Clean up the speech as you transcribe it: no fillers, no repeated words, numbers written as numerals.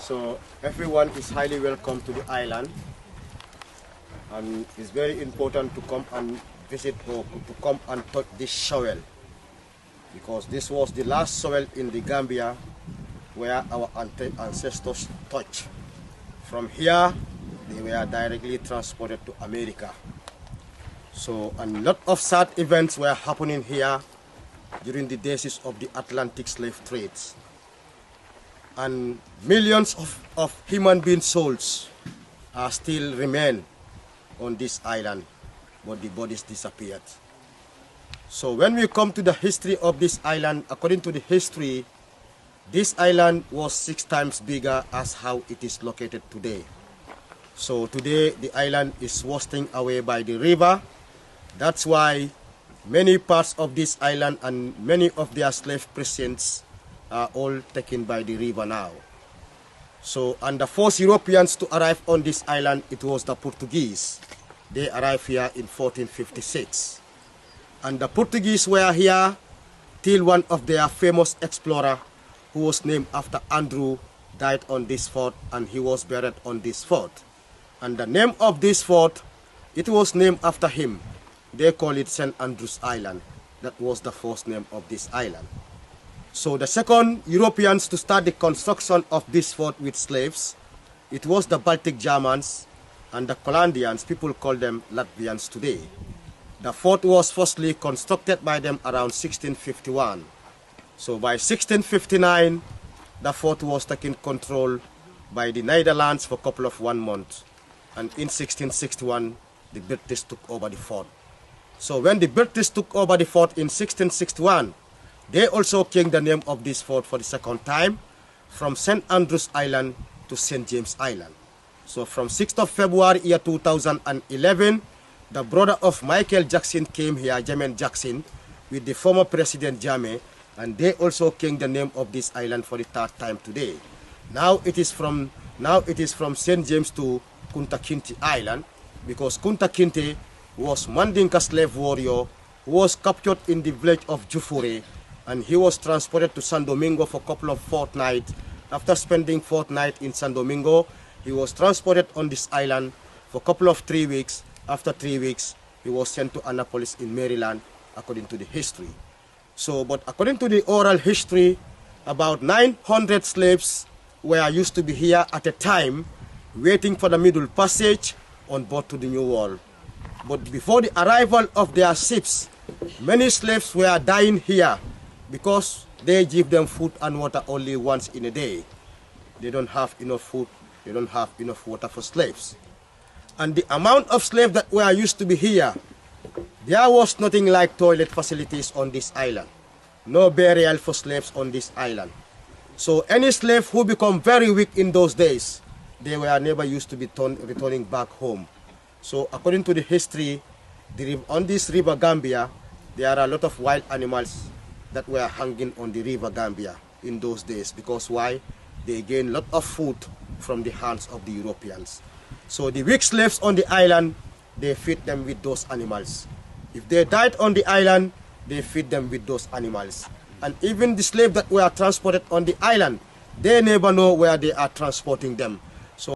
So everyone is highly welcome to the island, and it's very important to come and visit or to come and touch this soil, because this was the last soil in the Gambia where our ancestors touched. From here, they were directly transported to America. So a lot of sad events were happening here during the days of the Atlantic slave trades. And millions of human being souls still remain on this island, but the bodies disappeared. So when we come to the history of this island, according to the history, this island was 6 times bigger as how it is located today. So today the island is wasting away by the river. That's why many parts of this island and many of their slave precincts are all taken by the river now. So, and the first Europeans to arrive on this island, it was the Portuguese. They arrived here in 1456. And the Portuguese were here till one of their famous explorer, who was named after Andrew, died on this fort, and he was buried on this fort. And the name of this fort, it was named after him. They call it St. Andrew's Island. That was the first name of this island. So the second Europeans to start the construction of this fort with slaves, it was the Baltic Germans and the Hollandians. People call them Latvians today. The fort was firstly constructed by them around 1651. So by 1659, the fort was taken control by the Netherlands for a couple of 1 month. And in 1661, the British took over the fort. So when the British took over the fort in 1661, they also changed the name of this fort for the second time from St. Andrew's Island to St. James Island. So from 6th of February year 2011, the brother of Michael Jackson came here, Jermaine Jackson, with the former President Jammeh, and they also changed the name of this island for the 3rd time today. Now it is from St. James to Kunta Kinteh Island, because Kunta Kinteh was Mandinka slave warrior who was captured in the village of Jufure, and he was transported to San Domingo for a couple of fortnights. After spending fortnight in San Domingo, he was transported on this island for a couple of 3 weeks. After 3 weeks, he was sent to Annapolis in Maryland, according to the history. So, but according to the oral history, about 900 slaves were used to be here at a time, waiting for the Middle Passage on board to the New World. But before the arrival of their ships, many slaves were dying here because they give them food and water only once in a day. They don't have enough food, they don't have enough water for slaves. And the amount of slaves that were used to be here, there was nothing like toilet facilities on this island. No burial for slaves on this island. So any slave who become very weak in those days, they were never used to be returning back home. So according to the history, on this river Gambia, there are a lot of wild animals that were hanging on the river Gambia in those days. Because why? They gained a lot of food from the hands of the Europeans. So the weak slaves on the island, they feed them with those animals. If they died on the island, they feed them with those animals. And even the slaves that were transported on the island, they never know where they are transporting them.